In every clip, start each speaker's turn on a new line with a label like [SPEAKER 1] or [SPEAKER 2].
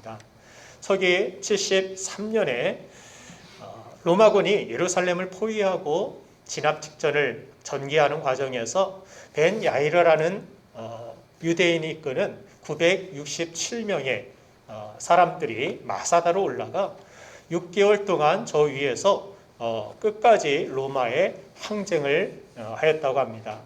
[SPEAKER 1] 있습니다. 서기 73년에 로마군이 예루살렘을 포위하고 진압 직전을 전개하는 과정에서 벤 야이르라는 유대인이 이끄는 967명의 사람들이 마사다로 올라가 6개월 동안 저 위에서 끝까지 로마에 항쟁을 하였다고 합니다.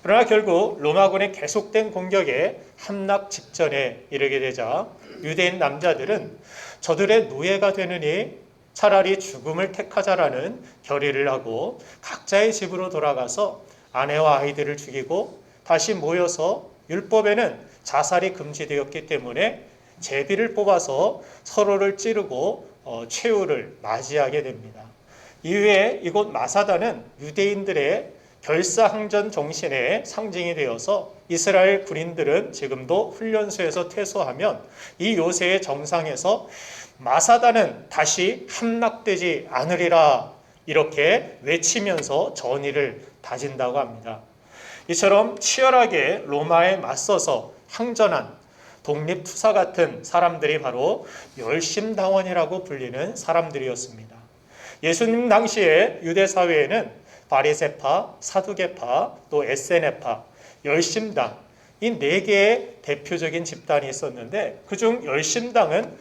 [SPEAKER 1] 그러나 결국 로마군의 계속된 공격에 함락 직전에 이르게 되자 유대인 남자들은 저들의 노예가 되느니 차라리 죽음을 택하자라는 결의를 하고 각자의 집으로 돌아가서 아내와 아이들을 죽이고 다시 모여서 율법에는 자살이 금지되었기 때문에 제비를 뽑아서 서로를 찌르고 최후를 맞이하게 됩니다. 이후에 이곳 마사다는 유대인들의 결사항전 정신의 상징이 되어서 이스라엘 군인들은 지금도 훈련소에서 퇴소하면 이 요새의 정상에서 마사다는 다시 함락되지 않으리라 이렇게 외치면서 전의를 다진다고 합니다. 이처럼 치열하게 로마에 맞서서 항전한 독립투사 같은 사람들이 바로 열심당원이라고 불리는 사람들이었습니다. 예수님 당시에 유대 사회에는 바리새파, 사두개파, 또 에세네파, 열심당 이 네 개의 대표적인 집단이 있었는데 그중 열심당은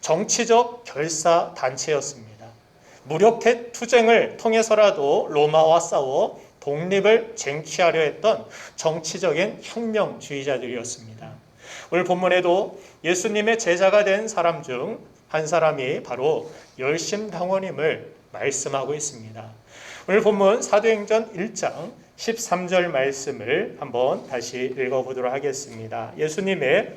[SPEAKER 1] 정치적 결사 단체였습니다. 무력해 투쟁을 통해서라도 로마와 싸워 독립을 쟁취하려 했던 정치적인 혁명주의자들이었습니다. 오늘 본문에도 예수님의 제자가 된 사람 중 한 사람이 바로 열심당원임을 말씀하고 있습니다. 오늘 본문 사도행전 1장 13절 말씀을 한번 다시 읽어보도록 하겠습니다. 예수님의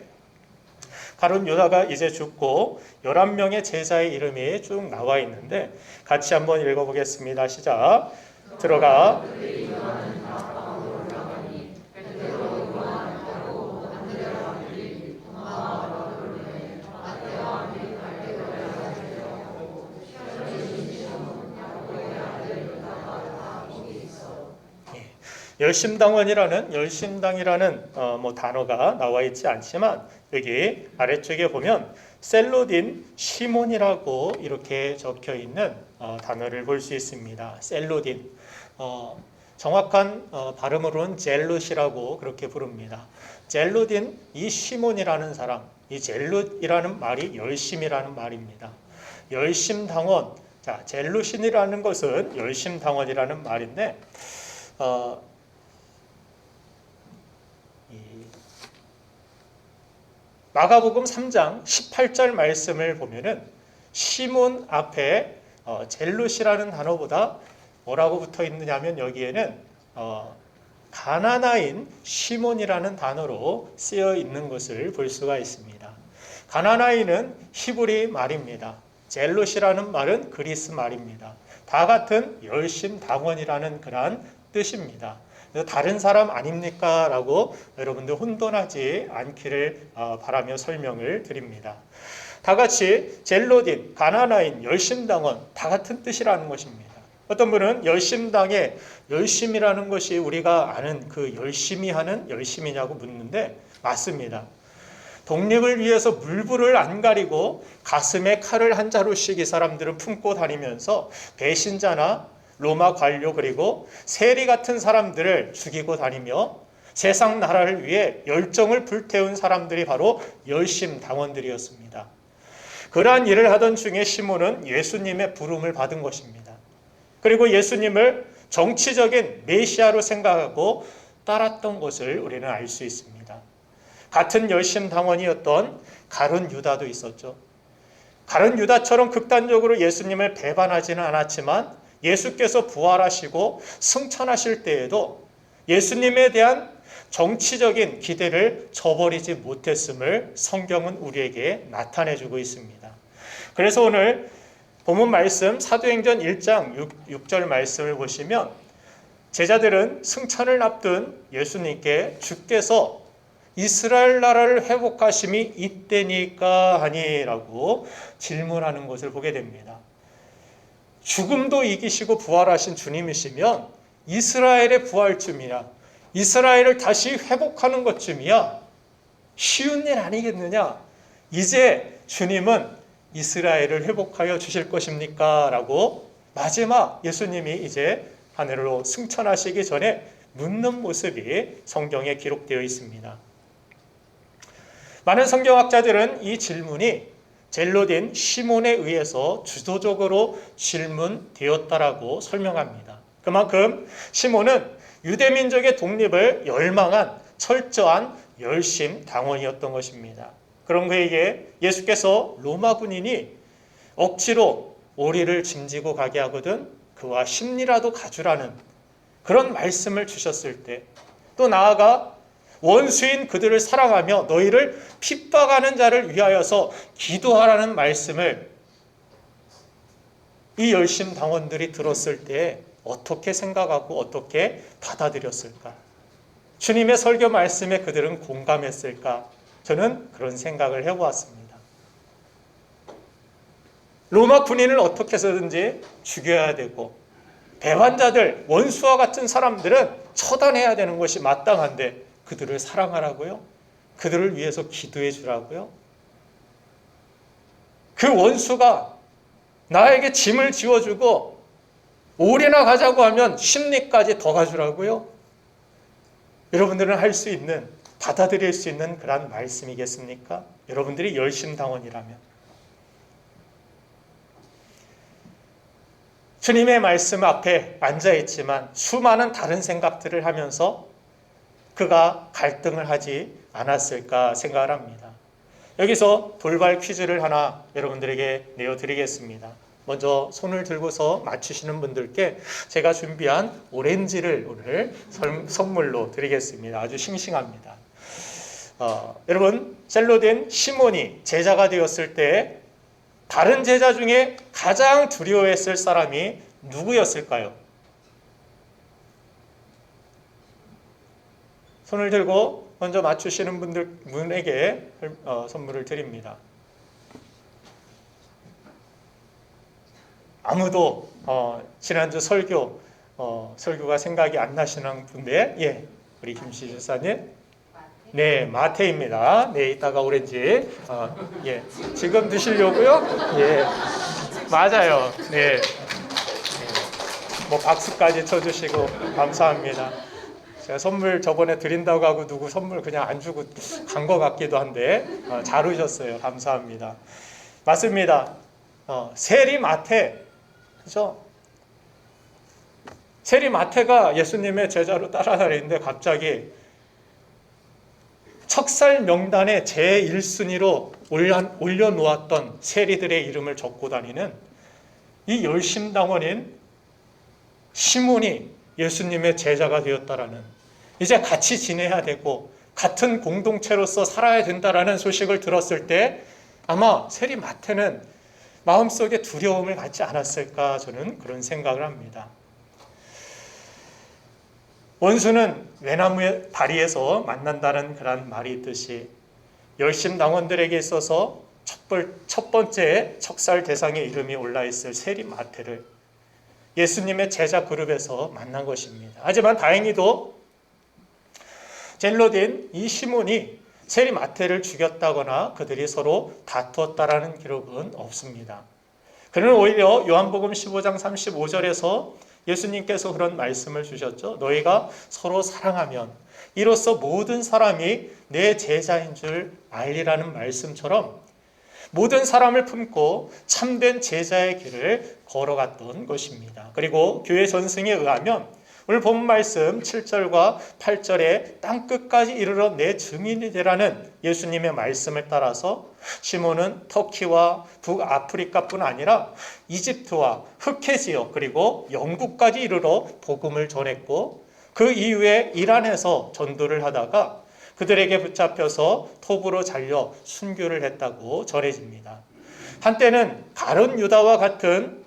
[SPEAKER 1] 가룟 유다가 이제 죽고 11명의 제자의 이름이 쭉 나와 있는데 같이 한번 읽어보겠습니다. 시작. 들어가 열심당이라는 단어가 나와 있지 않지만 여기 아래쪽에 보면 셀로딘 시몬이라고 이렇게 적혀 있는 단어를 볼 수 있습니다. 셀로딘 정확한 발음으로는 젤룻이라고 그렇게 부릅니다. 젤룻인 이 시몬이라는 사람, 이 젤룻이라는 말이 열심이라는 말입니다. 열심당원, 자 젤룻인이라는 것은 열심당원이라는 말인데 마가복음 3장 18절 말씀을 보면은 시몬 앞에 젤룻이라는 단어보다 뭐라고 붙어 있느냐면 여기에는 가나나인 시몬이라는 단어로 쓰여 있는 것을 볼 수가 있습니다. 가나나인은 히브리 말입니다. 젤룻이라는 말은 그리스 말입니다. 다 같은 열심당원이라는 그러한 뜻입니다. 다른 사람 아닙니까? 라고 여러분들 혼돈하지 않기를 바라며 설명을 드립니다. 다 같이 젤로딘, 가나나인, 열심당원 다 같은 뜻이라는 것입니다. 어떤 분은 열심당의 열심이라는 것이 우리가 아는 그 열심히 하는 열심이냐고 묻는데 맞습니다. 독립을 위해서 물불을 안 가리고 가슴에 칼을 한 자루씩 이 사람들은 품고 다니면서 배신자나 로마 관료 그리고 세리 같은 사람들을 죽이고 다니며 세상 나라를 위해 열정을 불태운 사람들이 바로 열심당원들이었습니다. 그러한 일을 하던 중에 시몬은 예수님의 부름을 받은 것입니다. 그리고 예수님을 정치적인 메시아로 생각하고 따랐던 것을 우리는 알 수 있습니다. 같은 열심당원이었던 가룟 유다도 있었죠. 가룟 유다처럼 극단적으로 예수님을 배반하지는 않았지만 예수께서 부활하시고 승천하실 때에도 예수님에 대한 정치적인 기대를 저버리지 못했음을 성경은 우리에게 나타내주고 있습니다. 그래서 오늘 본문 말씀 사도행전 1장 6절 말씀을 보시면 제자들은 승천을 앞둔 예수님께 주께서 이스라엘 나라를 회복하심이 이때니까 하니라고 질문하는 것을 보게 됩니다. 죽음도 이기시고 부활하신 주님이시면 이스라엘의 부활쯤이야. 이스라엘을 다시 회복하는 것쯤이야. 쉬운 일 아니겠느냐? 이제 주님은 이스라엘을 회복하여 주실 것입니까? 라고 마지막 예수님이 이제 하늘로 승천하시기 전에 묻는 모습이 성경에 기록되어 있습니다. 많은 성경학자들은 이 질문이 젤로딘 시몬에 의해서 주도적으로 질문되었다라고 설명합니다. 그만큼 시몬은 유대민족의 독립을 열망한 철저한 열심 당원이었던 것입니다. 그런 그에게 예수께서 로마 군인이 억지로 오리를 짐지고 가게 하거든 그와 십리라도 가주라는 그런 말씀을 주셨을 때, 또 나아가 원수인 그들을 사랑하며 너희를 핍박하는 자를 위하여서 기도하라는 말씀을 이 열심 당원들이 들었을 때 어떻게 생각하고 어떻게 받아들였을까? 주님의 설교 말씀에 그들은 공감했을까? 저는 그런 생각을 해보았습니다. 로마 군인을 어떻게 해서든지 죽여야 되고 배반자들, 원수와 같은 사람들은 처단해야 되는 것이 마땅한데 그들을 사랑하라고요? 그들을 위해서 기도해 주라고요? 그 원수가 나에게 짐을 지워주고 오리나 가자고 하면 십리까지 더 가주라고요? 여러분들은 할 수 있는, 받아들일 수 있는 그런 말씀이겠습니까? 여러분들이 열심당원이라면. 주님의 말씀 앞에 앉아있지만 수많은 다른 생각들을 하면서 그가 갈등을 하지 않았을까 생각을 합니다. 여기서 돌발 퀴즈를 하나 여러분들에게 내어드리겠습니다. 먼저 손을 들고서 맞추시는 분들께 제가 준비한 오렌지를 오늘 선물로 드리겠습니다. 아주 싱싱합니다. 여러분, 젤로딘 시몬이 제자가 되었을 때 다른 제자 중에 가장 두려워했을 사람이 누구였을까요? 손을 들고 먼저 맞추시는 분에게 선물을 드립니다. 아무도 지난주 설교가 생각이 안 나시는 분데, 예, 우리 김씨 집사님. 네, 마태입니다. 네, 이따가 오렌지. 예, 지금 드시려고요? 예, 맞아요. 네, 뭐 박수까지 쳐주시고 감사합니다. 제가 선물 저번에 드린다고 하고 누구 선물 그냥 안 주고 간 것 같기도 한데 잘 오셨어요. 감사합니다. 맞습니다. 세리 마태, 그죠? 세리 마태가 예수님의 제자로 따라다니는데 갑자기 척살 명단에 제1순위로 올려놓았던 세리들의 이름을 적고 다니는 이 열심당원인 시몬이 예수님의 제자가 되었다라는, 이제 같이 지내야 되고 같은 공동체로서 살아야 된다라는 소식을 들었을 때 아마 세리 마태는 마음속에 두려움을 갖지 않았을까, 저는 그런 생각을 합니다. 원수는 외나무의 다리에서 만난다는 그런 말이 있듯이 열심당원들에게 있어서 첫 번째 척살 대상의 이름이 올라있을 세리 마태를 예수님의 제자 그룹에서 만난 것입니다. 하지만 다행히도 젤로딘 이 시몬이 세리 마태를 죽였다거나 그들이 서로 다투었다라는 기록은 없습니다. 그는 오히려 요한복음 15장 35절에서 예수님께서 그런 말씀을 주셨죠. 너희가 서로 사랑하면 이로써 모든 사람이 내 제자인 줄 알리라는 말씀처럼 모든 사람을 품고 참된 제자의 길을 걸어갔던 것입니다. 그리고 교회 전승에 의하면 오늘 본 말씀 7절과 8절에 땅끝까지 이르러 내 증인이 되라는 예수님의 말씀을 따라서 시몬은 터키와 북아프리카뿐 아니라 이집트와 흑해 지역 그리고 영국까지 이르러 복음을 전했고 그 이후에 이란에서 전도를 하다가 그들에게 붙잡혀서 톱으로 잘려 순교를 했다고 전해집니다. 한때는 다른 유다와 같은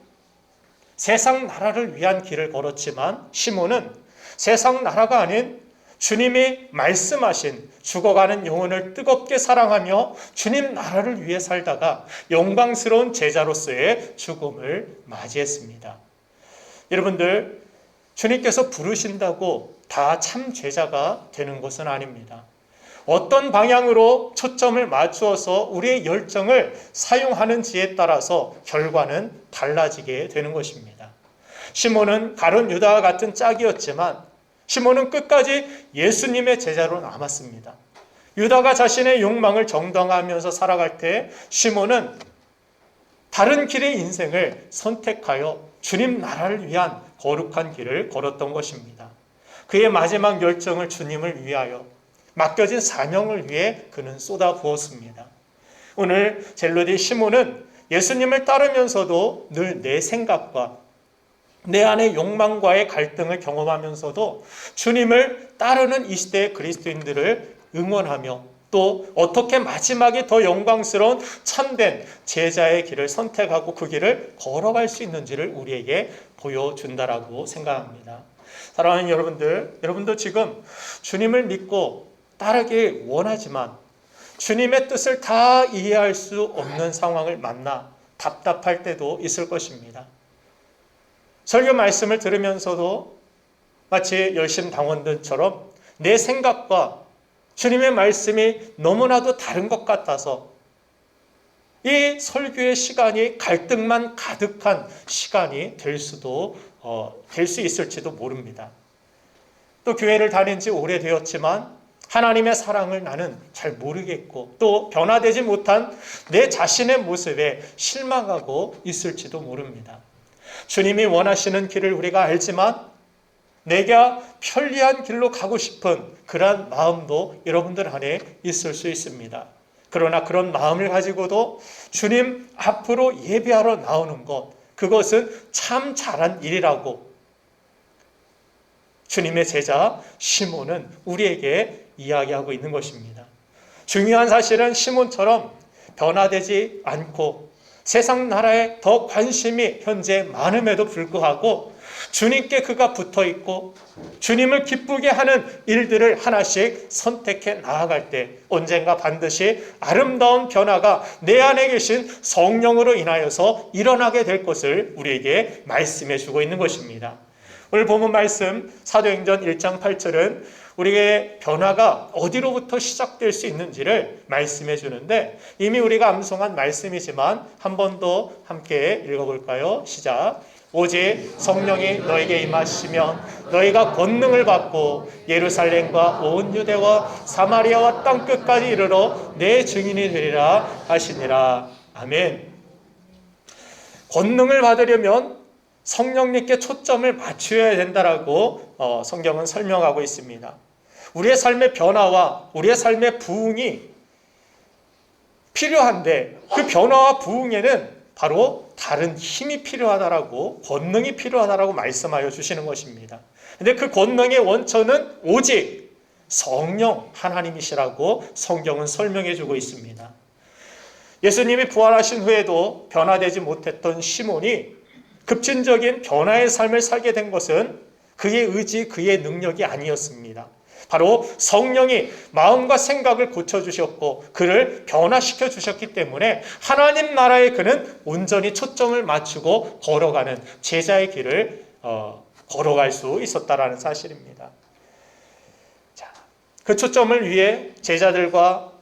[SPEAKER 1] 세상 나라를 위한 길을 걸었지만 시몬은 세상 나라가 아닌 주님이 말씀하신 죽어가는 영혼을 뜨겁게 사랑하며 주님 나라를 위해 살다가 영광스러운 제자로서의 죽음을 맞이했습니다. 여러분들, 주님께서 부르신다고 다 참 제자가 되는 것은 아닙니다. 어떤 방향으로 초점을 맞추어서 우리의 열정을 사용하는지에 따라서 결과는 달라지게 되는 것입니다. 시몬은 가룟 유다와 같은 짝이었지만 시몬은 끝까지 예수님의 제자로 남았습니다. 유다가 자신의 욕망을 정당화하면서 살아갈 때 시몬은 다른 길의 인생을 선택하여 주님 나라를 위한 거룩한 길을 걸었던 것입니다. 그의 마지막 열정을 주님을 위하여 맡겨진 사명을 위해 그는 쏟아부었습니다. 오늘 젤로디 시몬은 예수님을 따르면서도 늘 내 생각과 내 안의 욕망과의 갈등을 경험하면서도 주님을 따르는 이 시대의 그리스도인들을 응원하며 또 어떻게 마지막에 더 영광스러운 참된 제자의 길을 선택하고 그 길을 걸어갈 수 있는지를 우리에게 보여준다라고 생각합니다. 사랑하는 여러분도 지금 주님을 믿고 따르길 원하지만 주님의 뜻을 다 이해할 수 없는 상황을 만나 답답할 때도 있을 것입니다. 설교 말씀을 들으면서도 마치 열심당원들처럼 내 생각과 주님의 말씀이 너무나도 다른 것 같아서 이 설교의 시간이 갈등만 가득한 시간이 될 수 있을지도 모릅니다. 또 교회를 다닌 지 오래되었지만 하나님의 사랑을 나는 잘 모르겠고 또 변화되지 못한 내 자신의 모습에 실망하고 있을지도 모릅니다. 주님이 원하시는 길을 우리가 알지만 내가 편리한 길로 가고 싶은 그런 마음도 여러분들 안에 있을 수 있습니다. 그러나 그런 마음을 가지고도 주님 앞으로 예배하러 나오는 것, 그것은 참 잘한 일이라고 주님의 제자 시몬은 우리에게 이야기하고 있는 것입니다. 중요한 사실은 시몬처럼 변화되지 않고 세상 나라에 더 관심이 현재 많음에도 불구하고 주님께 그가 붙어 있고 주님을 기쁘게 하는 일들을 하나씩 선택해 나아갈 때 언젠가 반드시 아름다운 변화가 내 안에 계신 성령으로 인하여서 일어나게 될 것을 우리에게 말씀해 주고 있는 것입니다. 오늘 본문 말씀 사도행전 1장 8절은 우리의 변화가 어디로부터 시작될 수 있는지를 말씀해 주는데 이미 우리가 암송한 말씀이지만 한 번 더 함께 읽어볼까요? 시작. 오직 성령이 너에게 임하시면 너희가 권능을 받고 예루살렘과 온 유대와 사마리아와 땅 끝까지 이르러 내 증인이 되리라 하시니라. 아멘. 권능을 받으려면 성령님께 초점을 맞춰야 된다라고 성경은 설명하고 있습니다. 우리의 삶의 변화와 우리의 삶의 부흥이 필요한데 그 변화와 부흥에는 바로 다른 힘이 필요하다라고 권능이 필요하다라고 말씀하여 주시는 것입니다. 근데 그 권능의 원천은 오직 성령 하나님이시라고 성경은 설명해 주고 있습니다. 예수님이 부활하신 후에도 변화되지 못했던 시몬이 급진적인 변화의 삶을 살게 된 것은 그의 의지, 그의 능력이 아니었습니다. 바로 성령이 마음과 생각을 고쳐주셨고 그를 변화시켜 주셨기 때문에 하나님 나라에 그는 온전히 초점을 맞추고 걸어가는 제자의 길을 걸어갈 수 있었다라는 사실입니다. 자, 그 초점을 위해 제자들과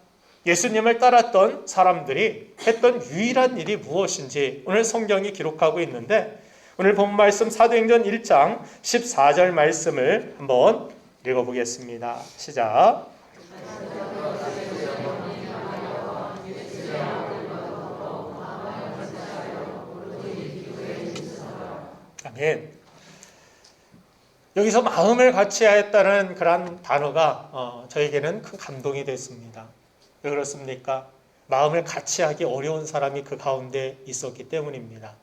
[SPEAKER 1] 예수님을 따랐던 사람들이 했던 유일한 일이 무엇인지 오늘 성경이 기록하고 있는데 오늘 본 말씀 사도행전 1장 14절 말씀을 한번 읽어보겠습니다. 시작. 아멘. 여기서 마음을 같이 하였다는 그런 단어가 저에게는 큰 감동이 됐습니다. 왜 그렇습니까? 마음을 같이 하기 어려운 사람이 그 가운데 있었기 때문입니다.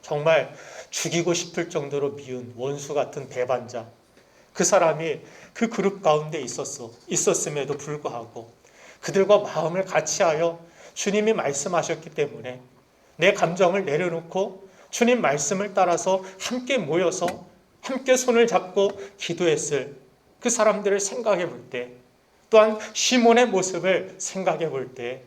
[SPEAKER 1] 정말 죽이고 싶을 정도로 미운 원수 같은 배반자, 그 사람이 그 그룹 가운데 있었음에도 불구하고 그들과 마음을 같이 하여 주님이 말씀하셨기 때문에 내 감정을 내려놓고 주님 말씀을 따라서 함께 모여서 함께 손을 잡고 기도했을 그 사람들을 생각해 볼 때, 또한 시몬의 모습을 생각해 볼 때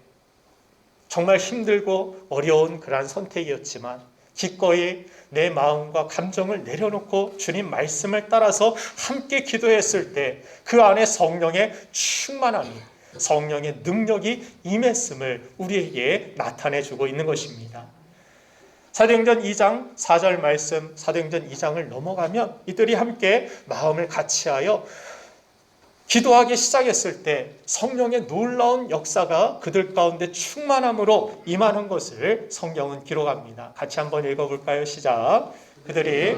[SPEAKER 1] 정말 힘들고 어려운 그러한 선택이었지만 기꺼이 내 마음과 감정을 내려놓고 주님 말씀을 따라서 함께 기도했을 때 그 안에 성령의 충만함이, 성령의 능력이 임했음을 우리에게 나타내 주고 있는 것입니다. 사도행전 2장 4절 말씀, 사도행전 2장을 넘어가면 이들이 함께 마음을 같이하여 기도하기 시작했을 때 성령의 놀라운 역사가 그들 가운데 충만함으로 임하는 것을 성경은 기록합니다. 같이 한번 읽어볼까요? 시작. 그들이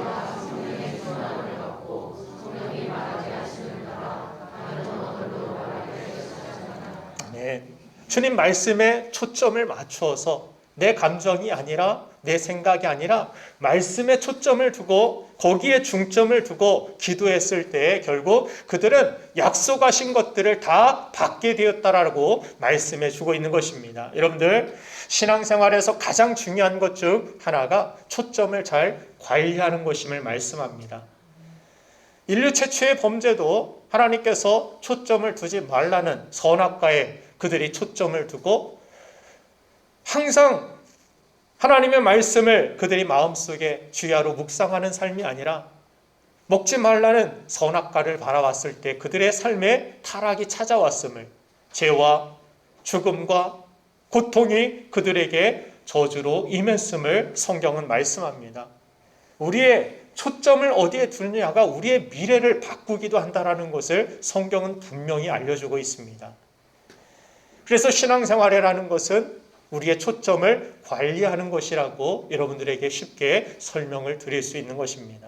[SPEAKER 1] 네, 주님 말씀에 초점을 맞추어서 내 감정이 아니라 내 생각이 아니라 말씀에 초점을 두고 거기에 중점을 두고 기도했을 때 결국 그들은 약속하신 것들을 다 받게 되었다라고 말씀해 주고 있는 것입니다. 여러분들 신앙생활에서 가장 중요한 것 중 하나가 초점을 잘 관리하는 것임을 말씀합니다. 인류 최초의 범죄도 하나님께서 초점을 두지 말라는 선악과에 그들이 초점을 두고 항상 하나님의 말씀을 그들이 마음속에 주야로 묵상하는 삶이 아니라 먹지 말라는 선악과를 바라봤을 때 그들의 삶에 타락이 찾아왔음을, 죄와 죽음과 고통이 그들에게 저주로 임했음을 성경은 말씀합니다. 우리의 초점을 어디에 두느냐가 우리의 미래를 바꾸기도 한다는 것을 성경은 분명히 알려주고 있습니다. 그래서 신앙생활이라는 것은 우리의 초점을 관리하는 것이라고 여러분들에게 쉽게 설명을 드릴 수 있는 것입니다.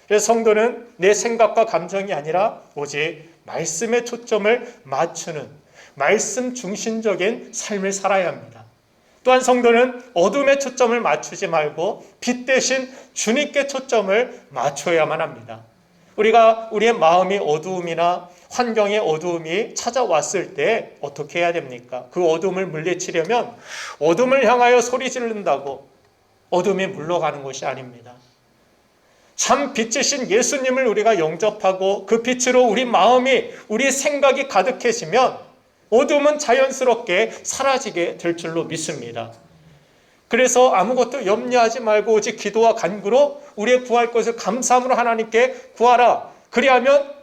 [SPEAKER 1] 그래서 성도는 내 생각과 감정이 아니라 오직 말씀에 초점을 맞추는 말씀 중심적인 삶을 살아야 합니다. 또한 성도는 어둠에 초점을 맞추지 말고 빛 대신 주님께 초점을 맞춰야만 합니다. 우리가 우리의 마음이 어두움이나 환경의 어두움이 찾아왔을 때 어떻게 해야 됩니까? 그 어둠을 물리치려면 어둠을 향하여 소리 지른다고 어둠이 물러가는 것이 아닙니다. 참 빛이신 예수님을 우리가 영접하고 그 빛으로 우리 마음이, 우리 생각이 가득해지면 어둠은 자연스럽게 사라지게 될 줄로 믿습니다. 그래서 아무것도 염려하지 말고 오직 기도와 간구로 우리의 구할 것을 감사함으로 하나님께 구하라. 그리하면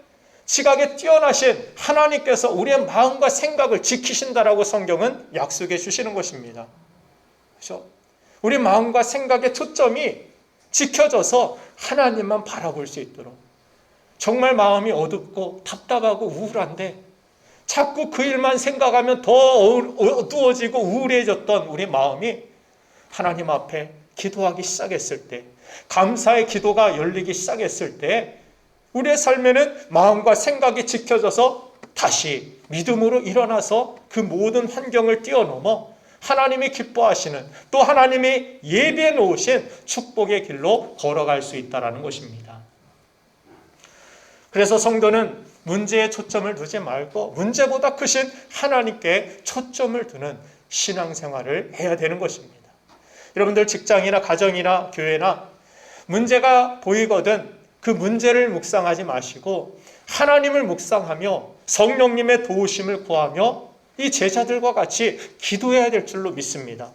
[SPEAKER 1] 지각에 뛰어나신 하나님께서 우리의 마음과 생각을 지키신다라고 성경은 약속해 주시는 것입니다. 그렇죠? 우리 마음과 생각의 초점이 지켜져서 하나님만 바라볼 수 있도록, 정말 마음이 어둡고 답답하고 우울한데 자꾸 그 일만 생각하면 더 어두워지고 우울해졌던 우리 마음이 하나님 앞에 기도하기 시작했을 때, 감사의 기도가 열리기 시작했을 때 우리의 삶에는 마음과 생각이 지켜져서 다시 믿음으로 일어나서 그 모든 환경을 뛰어넘어 하나님이 기뻐하시는, 또 하나님이 예비해 놓으신 축복의 길로 걸어갈 수 있다는 것입니다. 그래서 성도는 문제에 초점을 두지 말고 문제보다 크신 하나님께 초점을 두는 신앙생활을 해야 되는 것입니다. 여러분들 직장이나 가정이나 교회나 문제가 보이거든 그 문제를 묵상하지 마시고 하나님을 묵상하며 성령님의 도우심을 구하며 이 제자들과 같이 기도해야 될 줄로 믿습니다.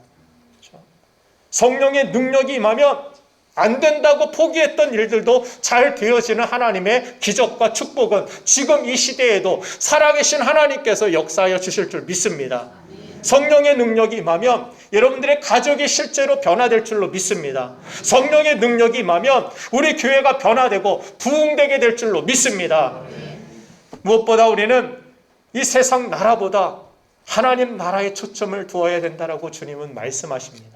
[SPEAKER 1] 성령의 능력이 임하면 안 된다고 포기했던 일들도 잘 되어지는 하나님의 기적과 축복은 지금 이 시대에도 살아계신 하나님께서 역사하여 주실 줄 믿습니다. 성령의 능력이 임하면 여러분들의 가족이 실제로 변화될 줄로 믿습니다. 성령의 능력이 임하면 우리 교회가 변화되고 부흥되게 될 줄로 믿습니다. 무엇보다 우리는 이 세상 나라보다 하나님 나라에 초점을 두어야 된다라고 주님은 말씀하십니다.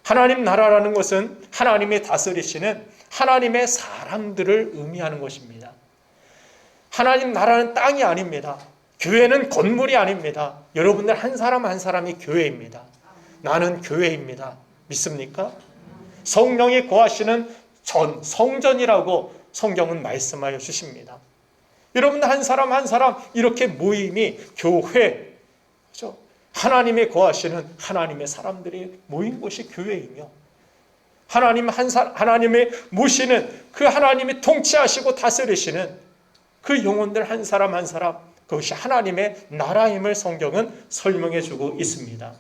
[SPEAKER 1] 하나님 나라라는 것은 하나님이 다스리시는 하나님의 사람들을 의미하는 것입니다. 하나님 나라는 땅이 아닙니다. 교회는 건물이 아닙니다. 여러분들 한 사람 한 사람이 교회입니다. 나는 교회입니다. 믿습니까? 성령이 거하시는 성전이라고 성경은 말씀하여 주십니다. 여러분들 한 사람 한 사람 이렇게 모임이 교회, 그렇죠? 하나님이 거하시는 하나님의 사람들이 모인 곳이 교회이며 하나님의 모시는 그 하나님이 통치하시고 다스리시는 그 영혼들 한 사람 한 사람, 그것이 하나님의 나라임을 성경은 설명해 주고 있습니다.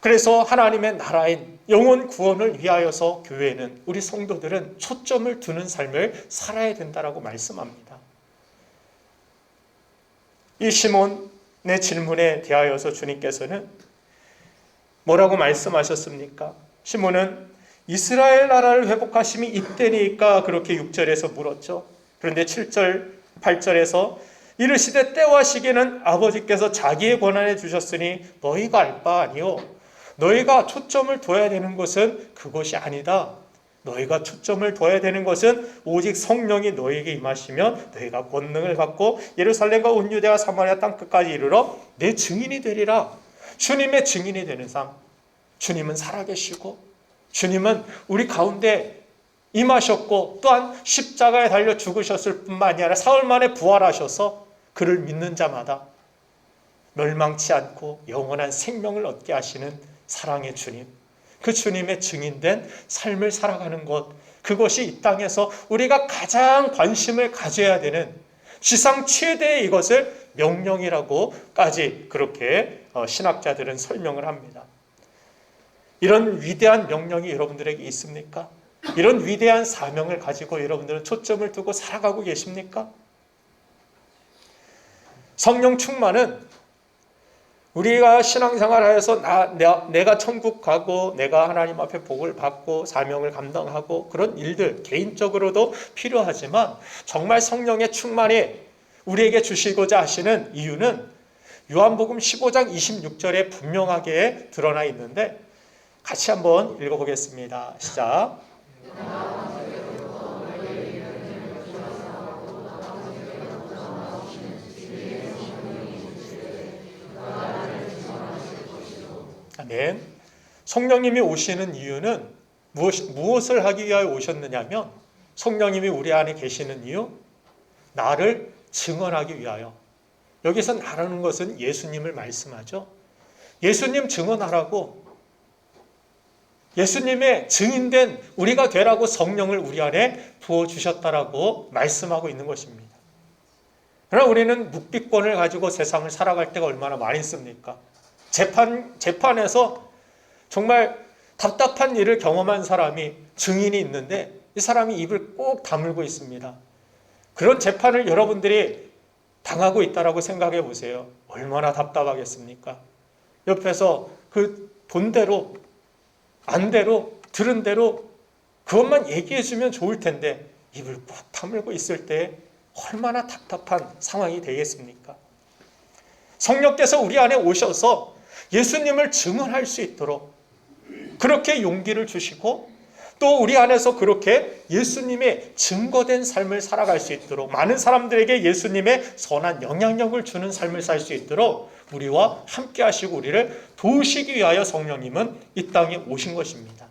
[SPEAKER 1] 그래서 하나님의 나라인 영혼 구원을 위하여서 교회는, 우리 성도들은 초점을 두는 삶을 살아야 된다라고 말씀합니다. 이 시몬의 질문에 대하여서 주님께서는 뭐라고 말씀하셨습니까? 시몬은 이스라엘 나라를 회복하심이 이때니까 그렇게 6절에서 물었죠. 그런데 7절, 8절에서 이르시되 때와 시기는 아버지께서 자기의 권한에 주셨으니 너희가 알 바 아니요. 너희가 초점을 둬야 되는 것은 그것이 아니다. 너희가 초점을 둬야 되는 것은 오직 성령이 너희에게 임하시면 너희가 권능을 받고 예루살렘과 온 유대와 사마리아 땅 끝까지 이르러 내 증인이 되리라. 주님의 증인이 되는 삶. 주님은 살아계시고 주님은 우리 가운데 임하셨고 또한 십자가에 달려 죽으셨을 뿐만이 아니라 사흘 만에 부활하셔서 그를 믿는 자마다 멸망치 않고 영원한 생명을 얻게 하시는 사랑의 주님, 그 주님의 증인된 삶을 살아가는 것, 그것이 이 땅에서 우리가 가장 관심을 가져야 되는 지상 최대의 이것을 명령이라고까지 그렇게 신학자들은 설명을 합니다. 이런 위대한 명령이 여러분들에게 있습니까? 이런 위대한 사명을 가지고 여러분들은 초점을 두고 살아가고 계십니까? 성령 충만은 우리가 신앙생활하여서 내가 천국 가고 내가 하나님 앞에 복을 받고 사명을 감당하고 그런 일들 개인적으로도 필요하지만 정말 성령의 충만이 우리에게 주시고자 하시는 이유는 요한복음 15장 26절에 분명하게 드러나 있는데 같이 한번 읽어보겠습니다. 시작. 아멘. 성령님이 오시는 이유는 무엇을 하기 위하여 오셨느냐면 성령님이 우리 안에 계시는 이유, 나를 증언하기 위하여. 여기서 나라는 것은 예수님을 말씀하죠. 예수님 증언하라고, 예수님의 증인된 우리가 되라고 성령을 우리 안에 부어주셨다라고 말씀하고 있는 것입니다. 그러나 우리는 묵비권을 가지고 세상을 살아갈 때가 얼마나 많이 있습니까? 재판에서 정말 답답한 일을 경험한 사람이 증인이 있는데 이 사람이 입을 꼭 다물고 있습니다. 그런 재판을 여러분들이 당하고 있다라고 생각해 보세요. 얼마나 답답하겠습니까? 옆에서 그 본 대로 안 대로 들은 대로 그것만 얘기해 주면 좋을 텐데 입을 꼭 다물고 있을 때 얼마나 답답한 상황이 되겠습니까? 성령께서 우리 안에 오셔서 예수님을 증언할 수 있도록 그렇게 용기를 주시고 또 우리 안에서 그렇게 예수님의 증거된 삶을 살아갈 수 있도록 많은 사람들에게 예수님의 선한 영향력을 주는 삶을 살 수 있도록 우리와 함께 하시고 우리를 도우시기 위하여 성령님은 이 땅에 오신 것입니다.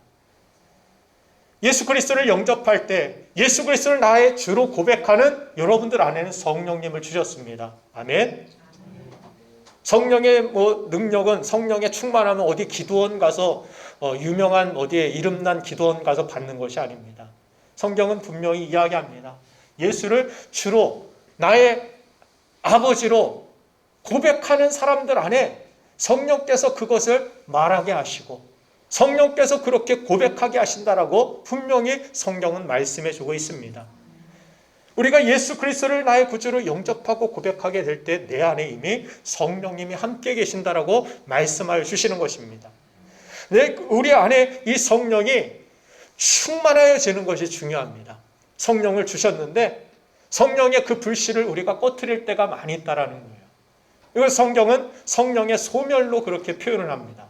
[SPEAKER 1] 예수 그리스도를 영접할 때 예수 그리스도를 나의 주로 고백하는 여러분들 안에는 성령님을 주셨습니다. 아멘. 성령의 능력은 성령의 충만하면 어디 기도원 가서 유명한 어디에 이름난 기도원 가서 받는 것이 아닙니다. 성경은 분명히 이야기합니다. 예수를 주로 나의 아버지로 고백하는 사람들 안에 성령께서 그것을 말하게 하시고 성령께서 그렇게 고백하게 하신다라고 분명히 성경은 말씀해 주고 있습니다. 우리가 예수 그리스도를 나의 구주로 영접하고 고백하게 될 때 내 안에 이미 성령님이 함께 계신다라고 말씀하여 주시는 것입니다. 우리 안에 이 성령이 충만하여지는 것이 중요합니다. 성령을 주셨는데 성령의 그 불씨를 우리가 꺼트릴 때가 많이 있다라는 거예요. 이걸 성경은 성령의 소멸로 그렇게 표현을 합니다.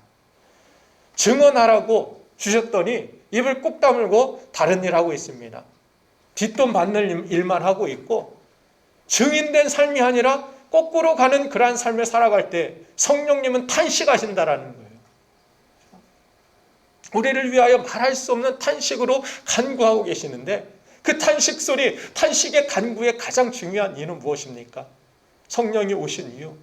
[SPEAKER 1] 증언하라고 주셨더니 입을 꾹 다물고 다른 일 하고 있습니다. 뒷돈 받는 일만 하고 있고 증인된 삶이 아니라 거꾸로 가는 그러한 삶을 살아갈 때 성령님은 탄식하신다라는 거예요. 우리를 위하여 말할 수 없는 탄식으로 간구하고 계시는데 그 탄식 소리, 탄식의 간구의 가장 중요한 이유는 무엇입니까? 성령이 오신 이유.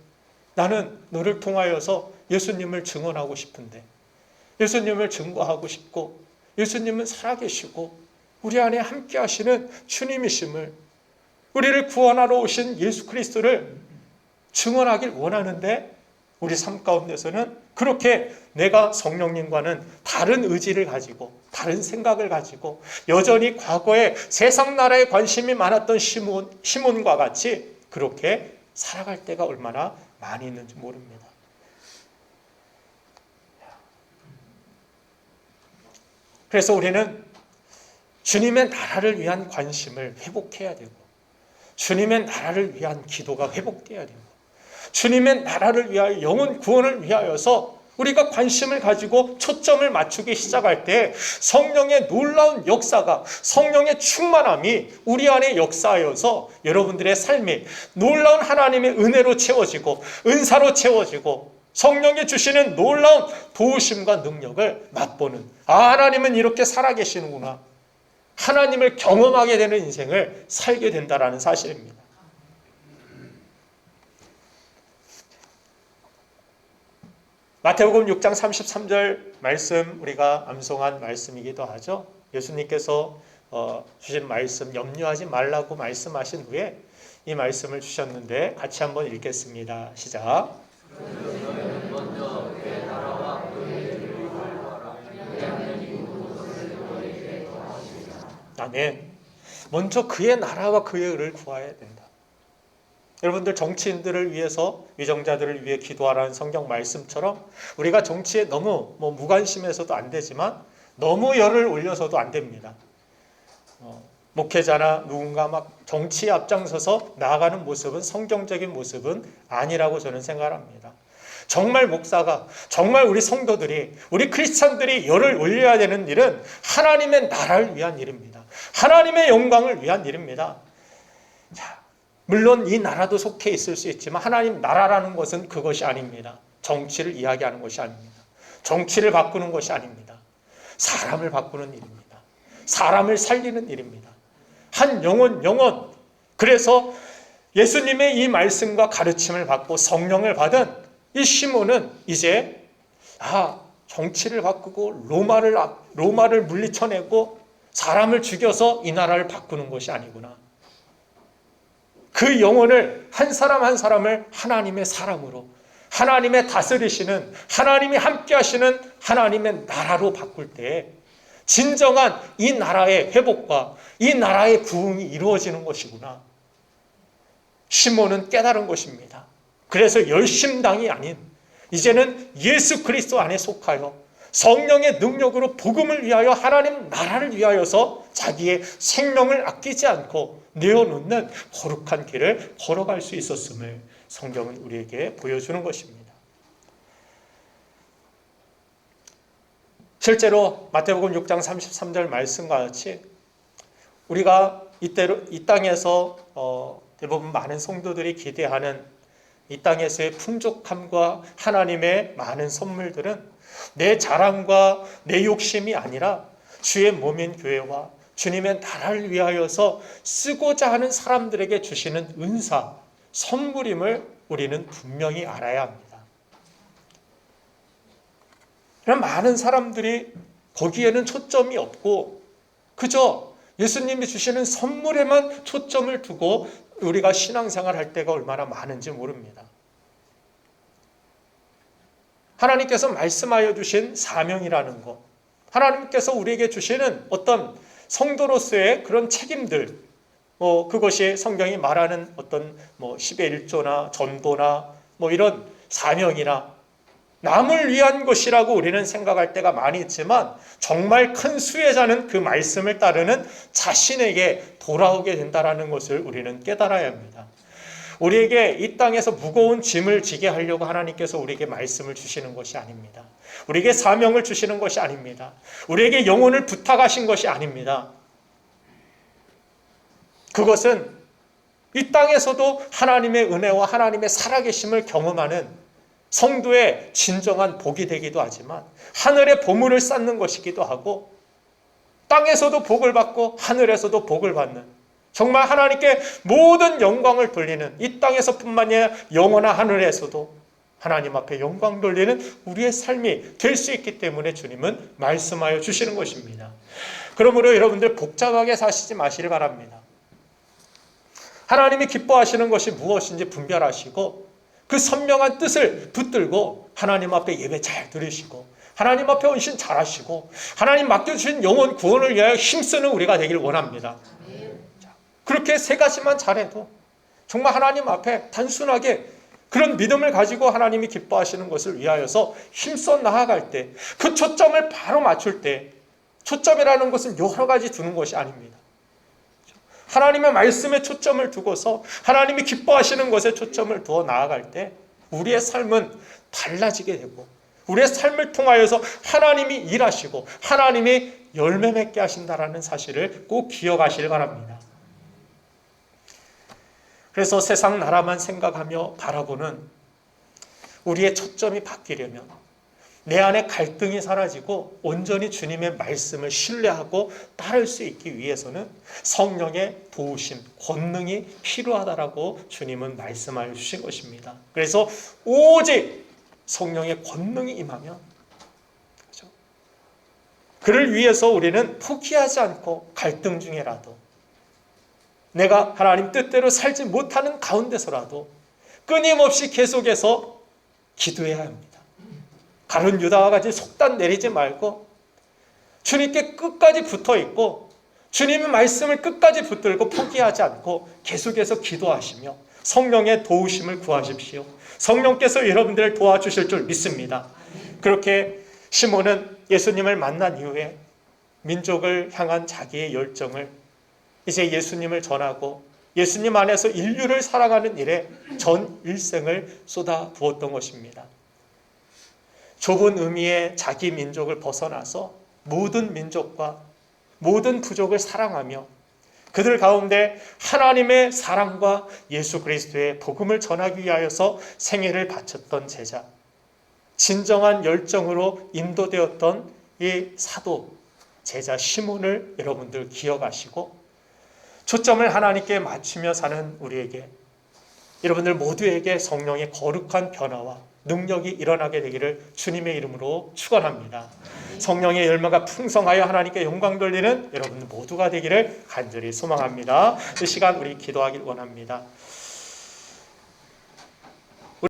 [SPEAKER 1] 나는 너를 통하여서 예수님을 증언하고 싶은데 예수님을 증거하고 싶고 예수님은 살아계시고 우리 안에 함께 하시는 주님이심을 우리를 구원하러 오신 예수 그리스도를 증언하길 원하는데 우리 삶 가운데서는 그렇게 내가 성령님과는 다른 의지를 가지고 다른 생각을 가지고 여전히 과거에 세상 나라에 관심이 많았던 시몬과 같이 그렇게 살아갈 때가 얼마나 많이 있는지 모릅니다. 그래서 우리는 주님의 나라를 위한 관심을 회복해야 되고 주님의 나라를 위한 기도가 회복돼야 되고 주님의 나라를 위하여 영혼 구원을 위하여서 우리가 관심을 가지고 초점을 맞추기 시작할 때 성령의 놀라운 역사가 성령의 충만함이 우리 안에 역사하여서 여러분들의 삶이 놀라운 하나님의 은혜로 채워지고 은사로 채워지고 성령이 주시는 놀라운 도우심과 능력을 맛보는 하나님은 이렇게 살아계시는구나. 하나님을 경험하게 되는 인생을 살게 된다는 사실입니다. 마태복음 6장 33절 말씀 우리가 암송한 말씀이기도 하죠. 예수님께서 주신 말씀 염려하지 말라고 말씀하신 후에 이 말씀을 주셨는데 같이 한번 읽겠습니다. 시작. 아멘. 먼저 그의 나라와 그의 의를 구해야 된다. 여러분들 정치인들을 위해서 위정자들을 위해 기도하라는 성경 말씀처럼 우리가 정치에 너무 무관심해서도 안 되지만 너무 열을 올려서도 안 됩니다. 목회자나 누군가 막 정치에 앞장서서 나아가는 모습은 성경적인 모습은 아니라고 저는 생각합니다. 정말 목사가 정말 우리 성도들이 우리 크리스찬들이 열을 올려야 되는 일은 하나님의 나라를 위한 일입니다. 하나님의 영광을 위한 일입니다. 자, 물론 이 나라도 속해 있을 수 있지만 하나님 나라라는 것은 그것이 아닙니다. 정치를 이야기하는 것이 아닙니다. 정치를 바꾸는 것이 아닙니다. 사람을 바꾸는 일입니다. 사람을 살리는 일입니다. 한 영혼 그래서 예수님의 이 말씀과 가르침을 받고 성령을 받은 이 시몬은 이제 정치를 바꾸고 로마를 물리쳐내고 사람을 죽여서 이 나라를 바꾸는 것이 아니구나. 그 영혼을 한 사람 한 사람을 하나님의 사람으로 하나님의 다스리시는 하나님이 함께 하시는 하나님의 나라로 바꿀 때 진정한 이 나라의 회복과 이 나라의 부흥이 이루어지는 것이구나. 시몬은 깨달은 것입니다. 그래서 열심당이 아닌 이제는 예수 그리스도 안에 속하여 성령의 능력으로 복음을 위하여 하나님 나라를 위하여서 자기의 생명을 아끼지 않고 내어놓는 거룩한 길을 걸어갈 수 있었음을 성경은 우리에게 보여주는 것입니다. 실제로 마태복음 6장 33절 말씀과 같이 우리가 이 땅에서 대부분 많은 성도들이 기대하는 이 땅에서의 풍족함과 하나님의 많은 선물들은 내 자랑과 내 욕심이 아니라 주의 몸인 교회와 주님의 나라를 위하여서 쓰고자 하는 사람들에게 주시는 은사, 선물임을 우리는 분명히 알아야 합니다. 그럼 많은 사람들이 거기에는 초점이 없고 그저 예수님이 주시는 선물에만 초점을 두고 우리가 신앙생활 할 때가 얼마나 많은지 모릅니다. 하나님께서 말씀하여 주신 사명이라는 것, 하나님께서 우리에게 주시는 어떤 성도로서의 그런 책임들, 그것이 성경이 말하는 어떤 10의 1조나 전도나 이런 사명이나 남을 위한 것이라고 우리는 생각할 때가 많이 있지만 정말 큰 수혜자는 그 말씀을 따르는 자신에게 돌아오게 된다는 것을 우리는 깨달아야 합니다. 우리에게 이 땅에서 무거운 짐을 지게 하려고 하나님께서 우리에게 말씀을 주시는 것이 아닙니다. 우리에게 사명을 주시는 것이 아닙니다. 우리에게 영혼을 부탁하신 것이 아닙니다. 그것은 이 땅에서도 하나님의 은혜와 하나님의 살아계심을 경험하는 성도의 진정한 복이 되기도 하지만 하늘의 보물을 쌓는 것이기도 하고 땅에서도 복을 받고 하늘에서도 복을 받는 정말 하나님께 모든 영광을 돌리는 이 땅에서뿐만 아니라 영원한 하늘에서도 하나님 앞에 영광 돌리는 우리의 삶이 될 수 있기 때문에 주님은 말씀하여 주시는 것입니다. 그러므로 여러분들 복잡하게 사시지 마시길 바랍니다. 하나님이 기뻐하시는 것이 무엇인지 분별하시고 그 선명한 뜻을 붙들고 하나님 앞에 예배 잘 드리시고 하나님 앞에 헌신 잘하시고 하나님 맡겨주신 영혼 구원을 위하여 힘쓰는 우리가 되길 원합니다. 그렇게 세 가지만 잘해도 정말 하나님 앞에 단순하게 그런 믿음을 가지고 하나님이 기뻐하시는 것을 위하여서 힘써 나아갈 때 그 초점을 바로 맞출 때, 초점이라는 것은 여러 가지 두는 것이 아닙니다. 하나님의 말씀에 초점을 두고서 하나님이 기뻐하시는 것에 초점을 두어 나아갈 때 우리의 삶은 달라지게 되고 우리의 삶을 통하여서 하나님이 일하시고 하나님이 열매 맺게 하신다는 사실을 꼭 기억하시길 바랍니다. 그래서 세상 나라만 생각하며 바라보는 우리의 초점이 바뀌려면 내 안에 갈등이 사라지고 온전히 주님의 말씀을 신뢰하고 따를 수 있기 위해서는 성령의 도우심, 권능이 필요하다라고 주님은 말씀하여 주신 것입니다. 그래서 오직 성령의 권능이 임하면, 그렇죠? 그를 위해서 우리는 포기하지 않고 갈등 중에라도 내가 하나님 뜻대로 살지 못하는 가운데서라도 끊임없이 계속해서 기도해야 합니다. 가룟 유다와 같이 속단 내리지 말고 주님께 끝까지 붙어 있고 주님의 말씀을 끝까지 붙들고 포기하지 않고 계속해서 기도하시며 성령의 도우심을 구하십시오. 성령께서 여러분들을 도와주실 줄 믿습니다. 그렇게 시몬은 예수님을 만난 이후에 민족을 향한 자기의 열정을 이제 예수님을 전하고 예수님 안에서 인류를 사랑하는 일에 전 일생을 쏟아부었던 것입니다. 좁은 의미의 자기 민족을 벗어나서 모든 민족과 모든 부족을 사랑하며 그들 가운데 하나님의 사랑과 예수 그리스도의 복음을 전하기 위하여서 생애를 바쳤던 제자, 진정한 열정으로 인도되었던 이 사도 제자 시몬을 여러분들 기억하시고 초점을 하나님께 맞추며 사는 우리에게, 여러분들 모두에게 성령의 거룩한 변화와 능력이 일어나게 되기를 주님의 이름으로 축원합니다. 성령의 열매가 풍성하여 하나님께 영광 돌리는 여러분들 모두가 되기를 간절히 소망합니다. 이 시간 우리 기도하길 원합니다.